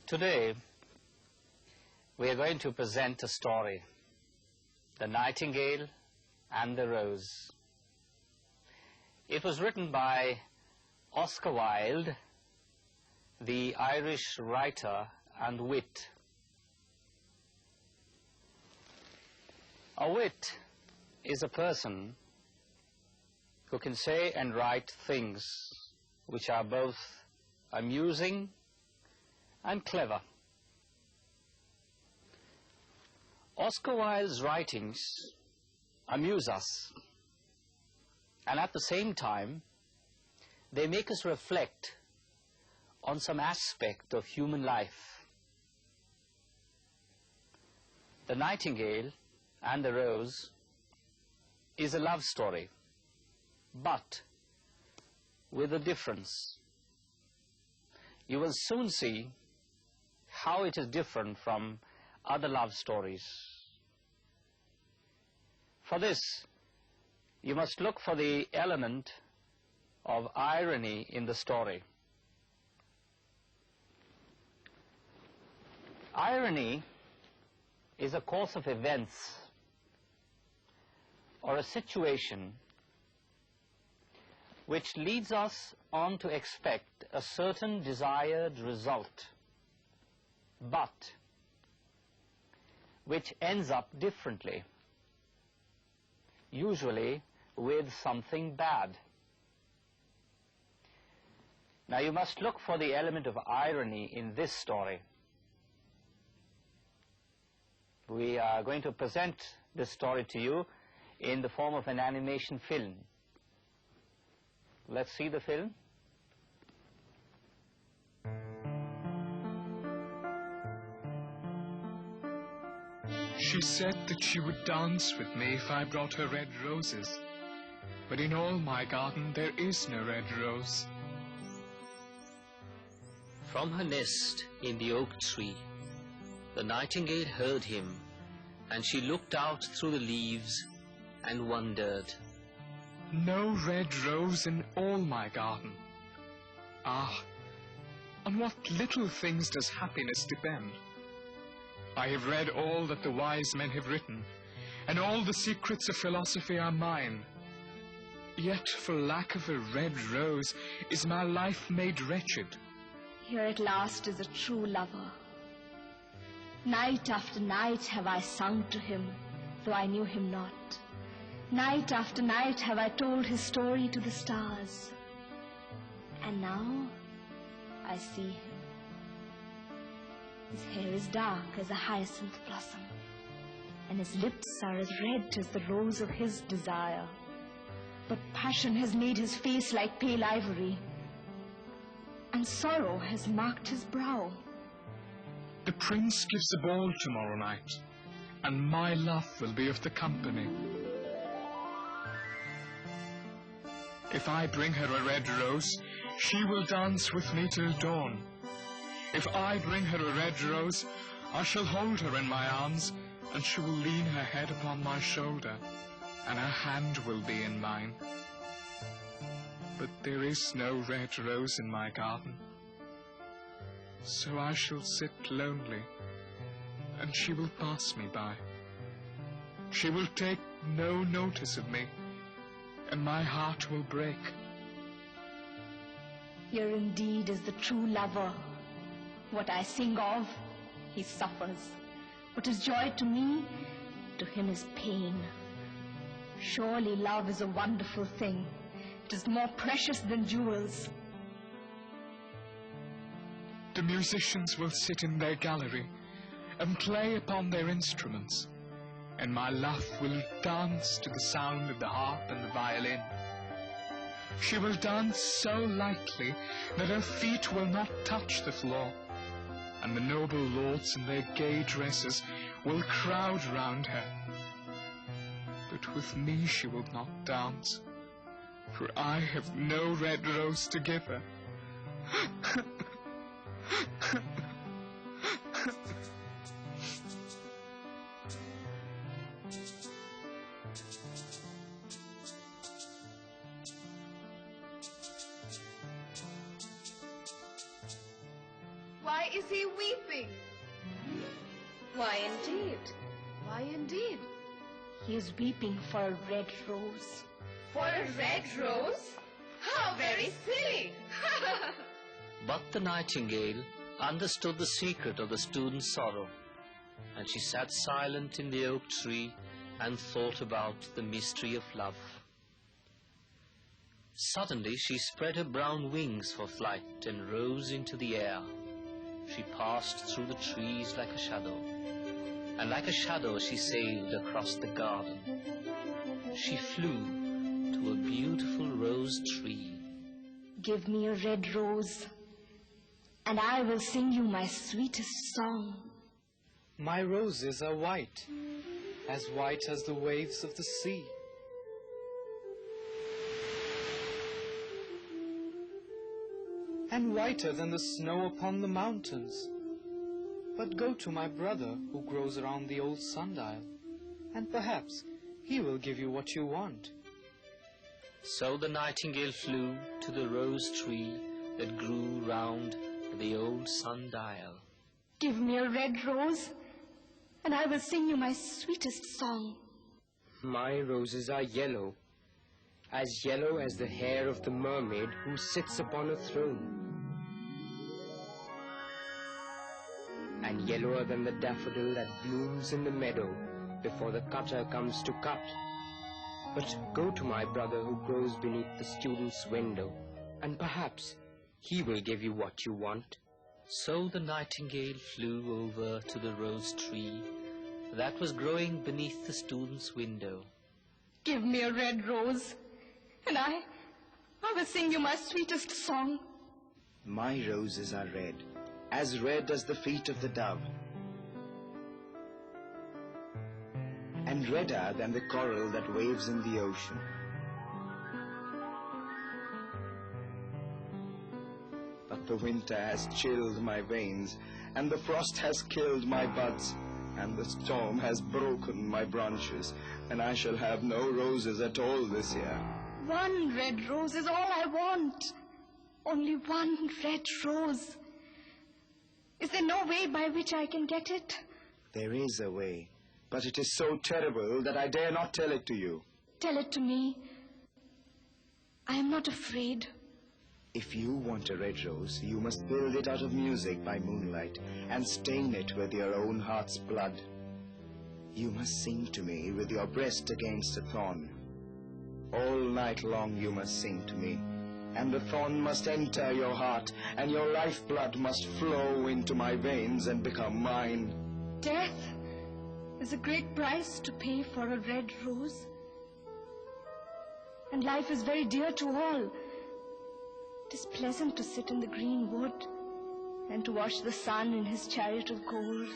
Today, we are going to present a story, The Nightingale and the Rose. It was written by Oscar Wilde, the Irish writer and wit. A wit is a person who can say and write things which are both amusing and clever. Oscar Wilde's writings amuse us, and at the same time, they make us reflect on some aspect of human life. The Nightingale and the Rose is a love story, but with a difference. You will soon see how it is different from other love stories. For this, you must look for the element of irony in the story. Irony is a course of events or a situation which leads us on to expect a certain desired result, but which ends up differently, usually with something bad. Now you must look for the element of irony in this story. We are going to present this story to you in the form of an animation film. Let's see the film. She said that she would dance with me if I brought her red roses. But in all my garden there is no red rose. From her nest in the oak tree, the nightingale heard him, and she looked out through the leaves and wondered. No red rose in all my garden. Ah, on what little things does happiness depend? I have read all that the wise men have written, and all the secrets of philosophy are mine. Yet for lack of a red rose is my life made wretched. Here at last is a true lover. Night after night have I sung to him, though I knew him not. Night after night have I told his story to the stars. And now I see him. His hair is dark as a hyacinth blossom, and his lips are as red as the rose of his desire. But passion has made his face like pale ivory, and sorrow has marked his brow. The prince gives a ball tomorrow night, and my love will be of the company. If I bring her a red rose, she will dance with me till dawn. If I bring her a red rose, I shall hold her in my arms, and she will lean her head upon my shoulder, and her hand will be in mine. But there is no red rose in my garden, so I shall sit lonely, and she will pass me by. She will take no notice of me, and my heart will break. Here indeed is the true lover. What I sing of, he suffers. What is joy to me, to him is pain. Surely love is a wonderful thing. It is more precious than jewels. The musicians will sit in their gallery and play upon their instruments, and my love will dance to the sound of the harp and the violin. She will dance so lightly that her feet will not touch the floor, and the noble lords in their gay dresses will crowd round her. But with me she will not dance, for I have no red rose to give her. is he weeping? Why, indeed. Why, indeed? He is weeping for a red rose. For a red rose? How very silly! But the nightingale understood the secret of the student's sorrow, and she sat silent in the oak tree and thought about the mystery of love. Suddenly she spread her brown wings for flight and rose into the air. She passed through the trees like a shadow, and like a shadow she sailed across the garden. She flew to a beautiful rose tree. Give me a red rose, and I will sing you my sweetest song. My roses are white as the waves of the sea. And whiter than the snow upon the mountains. But go to my brother who grows around the old sundial, and perhaps he will give you what you want. So the nightingale flew to the rose tree that grew round the old sundial. Give me a red rose, and I will sing you my sweetest song. My roses are yellow as the hair of the mermaid who sits upon a throne, and yellower than the daffodil that blooms in the meadow before the cutter comes to cut. But go to my brother who grows beneath the student's window, and perhaps he will give you what you want. So the nightingale flew over to the rose tree that was growing beneath the student's window. Give me a red rose, and I will sing you my sweetest song. My roses are red as the feet of the dove, and redder than the coral that waves in the ocean. But the winter has chilled my veins, and the frost has killed my buds, and the storm has broken my branches, and I shall have no roses at all this year. One red rose is all I want. Only one red rose. Is there no way by which I can get it? There is a way, but it is so terrible that I dare not tell it to you. Tell it to me. I am not afraid. If you want a red rose, you must build it out of music by moonlight and stain it with your own heart's blood. You must sing to me with your breast against a thorn. All night long you must sing to me, and the thorn must enter your heart, and your lifeblood must flow into my veins and become mine. Death is a great price to pay for a red rose. And life is very dear to all. It is pleasant to sit in the green wood and to watch the sun in his chariot of gold.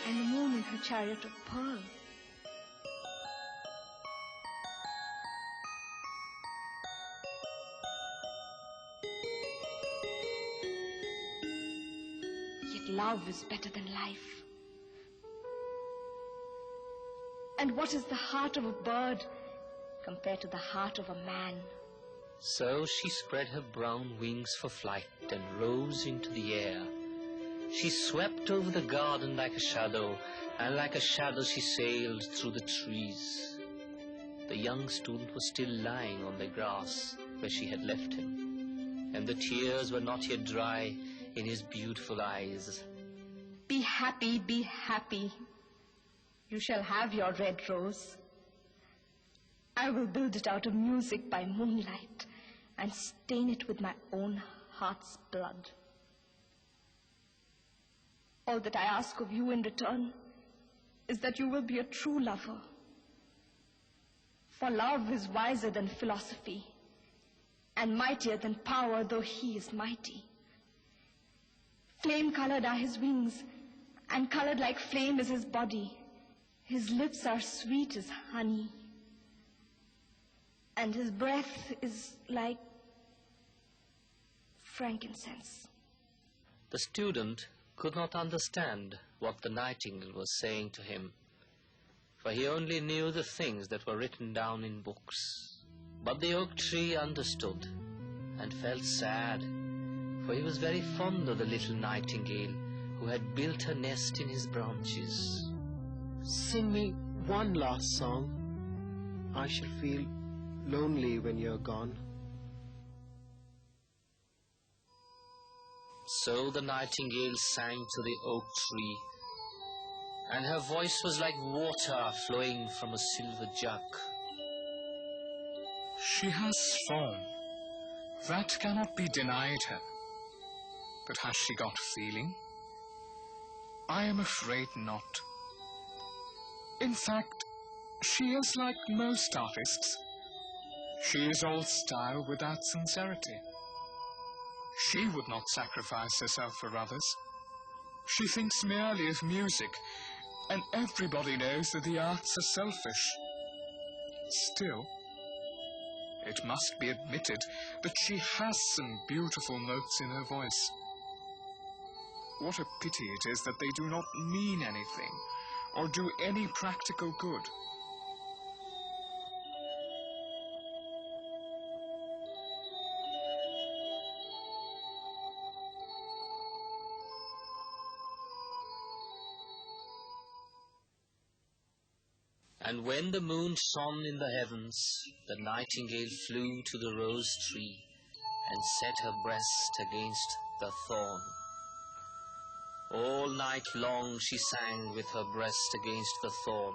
And the moon in her chariot of pearl. Yet love is better than life. And what is the heart of a bird compared to the heart of a man? So she spread her brown wings for flight and rose into the air. She swept over the garden like a shadow, and like a shadow she sailed through the trees. The young student was still lying on the grass where she had left him, and the tears were not yet dry in his beautiful eyes. Be happy, be happy. You shall have your red rose. I will build it out of music by moonlight and stain it with my own heart's blood. All that I ask of you in return is that you will be a true lover. For love is wiser than philosophy and mightier than power, though he is mighty. Flame-colored are his wings, and colored like flame is his body. His lips are sweet as honey, and his breath is like frankincense. The student could not understand what the nightingale was saying to him, for he only knew the things that were written down in books. But the oak tree understood and felt sad, for he was very fond of the little nightingale who had built her nest in his branches. Sing me one last song. I shall feel lonely when you're gone. So the nightingale sang to the oak tree, and her voice was like water flowing from a silver jug. She has form. That cannot be denied her. But has she got feeling? I am afraid not. In fact, she is like most artists. She is all style without sincerity. She would not sacrifice herself for others. She thinks merely of music, and everybody knows that the arts are selfish. Still, it must be admitted that she has some beautiful notes in her voice. What a pity it is that they do not mean anything or do any practical good. And when the moon shone in the heavens, the nightingale flew to the rose tree and set her breast against the thorn. All night long she sang with her breast against the thorn,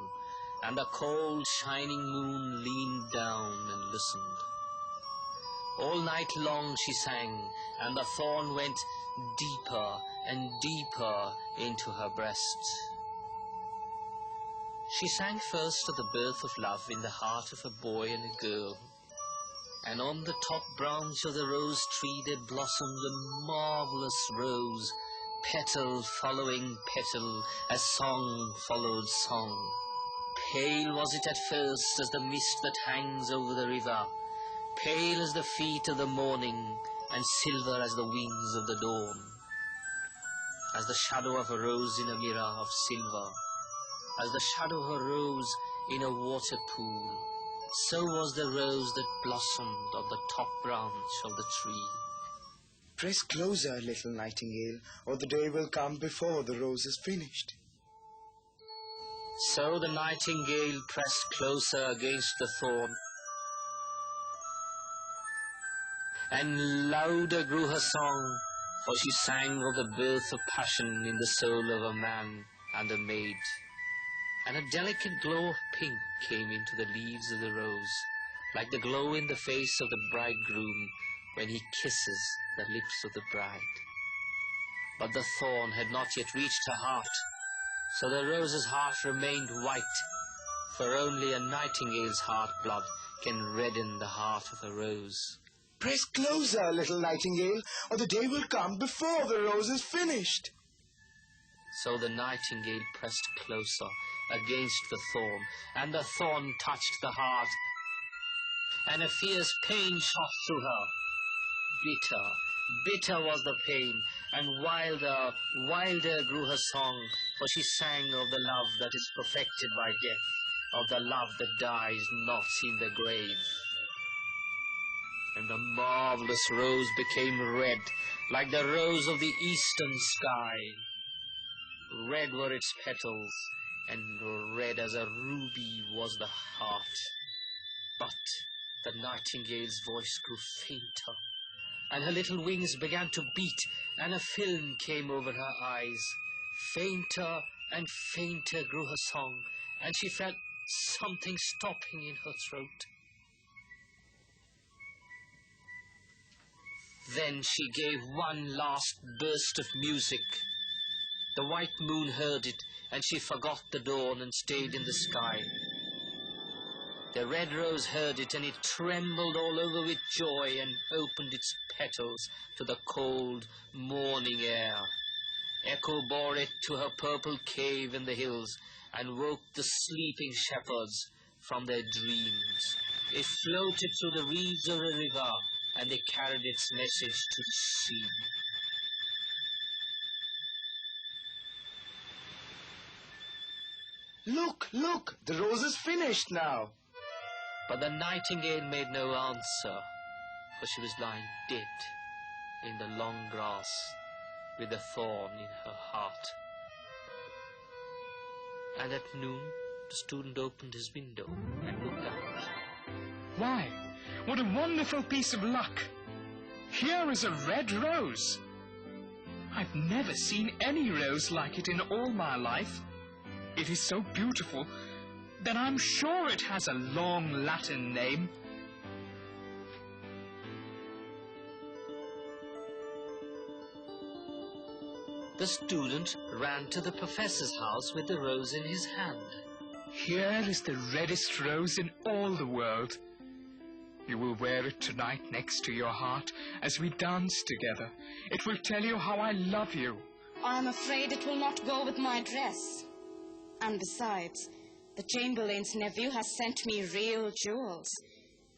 and the cold shining moon leaned down and listened. All night long she sang, and the thorn went deeper and deeper into her breast. She sang first of the birth of love in the heart of a boy and a girl, and on the top branch of the rose tree there blossomed a marvelous rose, petal following petal, as song followed song. Pale was it at first as the mist that hangs over the river, pale as the feet of the morning, and silver as the wings of the dawn. As the shadow of a rose in a mirror of silver, as the shadow of a rose in a water pool, so was the rose that blossomed on the top branch of the tree. Press closer, little nightingale, or the day will come before the rose is finished. So the nightingale pressed closer against the thorn, and louder grew her song, for she sang of the birth of passion in the soul of a man and a maid. And a delicate glow of pink came into the leaves of the rose, like the glow in the face of the bridegroom when he kisses the lips of the bride. But the thorn had not yet reached her heart, so the rose's heart remained white, for only a nightingale's heart blood can redden the heart of a rose. Press closer, little nightingale, or the day will come before the rose is finished. So the nightingale pressed closer against the thorn, and the thorn touched the heart, and a fierce pain shot through her. Bitter, bitter was the pain, and wilder, wilder grew her song, for she sang of the love that is perfected by death, of the love that dies not in the grave. And the marvelous rose became red, like the rose of the eastern sky. Red were its petals, and red as a ruby was the heart. But the nightingale's voice grew fainter, and her little wings began to beat, and a film came over her eyes. Fainter and fainter grew her song, and she felt something stopping in her throat. Then she gave one last burst of music. The white moon heard it, and she forgot the dawn and stayed in the sky. The red rose heard it, and it trembled all over with joy and opened its petals to the cold morning air. Echo bore it to her purple cave in the hills and woke the sleeping shepherds from their dreams. It floated through the reeds of the river, and they carried its message to the sea. Look, look, the rose is finished now. But the nightingale made no answer, for she was lying dead in the long grass with a thorn in her heart. And at noon, the student opened his window and looked out. Why, what a wonderful piece of luck! Here is a red rose. I've never seen any rose like it in all my life. It is so beautiful that I'm sure it has a long Latin name. The student ran to the professor's house with the rose in his hand. Here is the reddest rose in all the world. You will wear it tonight next to your heart as we dance together. It will tell you how I love you. I'm afraid it will not go with my dress. And besides, the Chamberlain's nephew has sent me real jewels.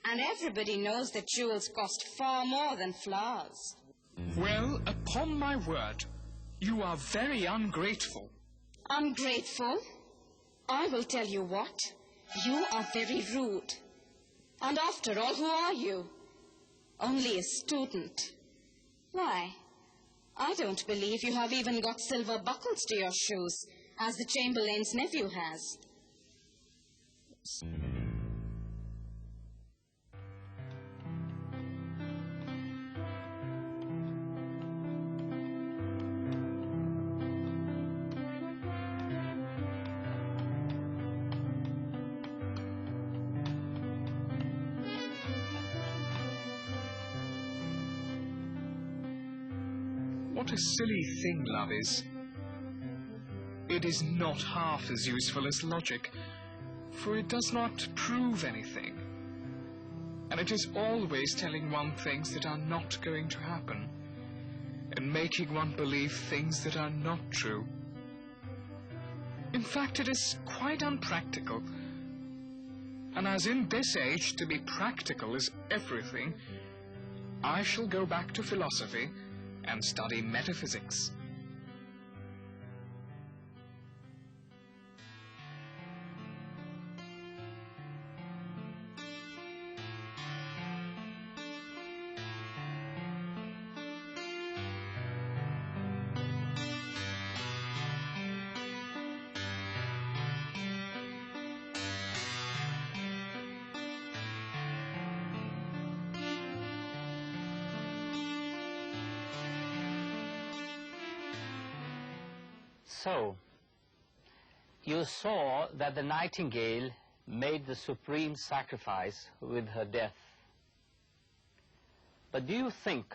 And everybody knows that jewels cost far more than flowers. Well, upon my word, you are very ungrateful. Ungrateful? I will tell you what. You are very rude. And after all, who are you? Only a student. Why, I don't believe you have even got silver buckles to your shoes, as the Chamberlain's nephew has. What a silly thing love is. It is not half as useful as logic, for it does not prove anything. And it is always telling one things that are not going to happen, and making one believe things that are not true. In fact, it is quite unpractical. And as in this age to be practical is everything, I shall go back to philosophy and study metaphysics. So, you saw that the nightingale made the supreme sacrifice with her death. But do you think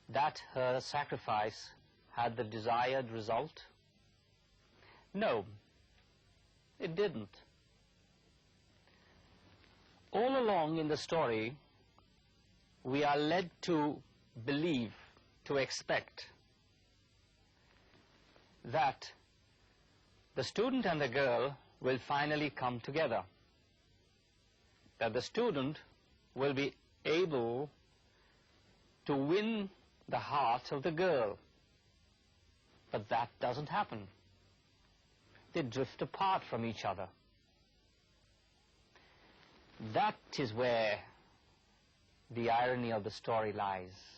that her sacrifice had the desired result? No, it didn't. All along in the story, we are led to believe, to expect, that the student and the girl will finally come together, that the student will be able to win the heart of the girl. But that doesn't happen. They drift apart from each other. That is where the irony of the story lies.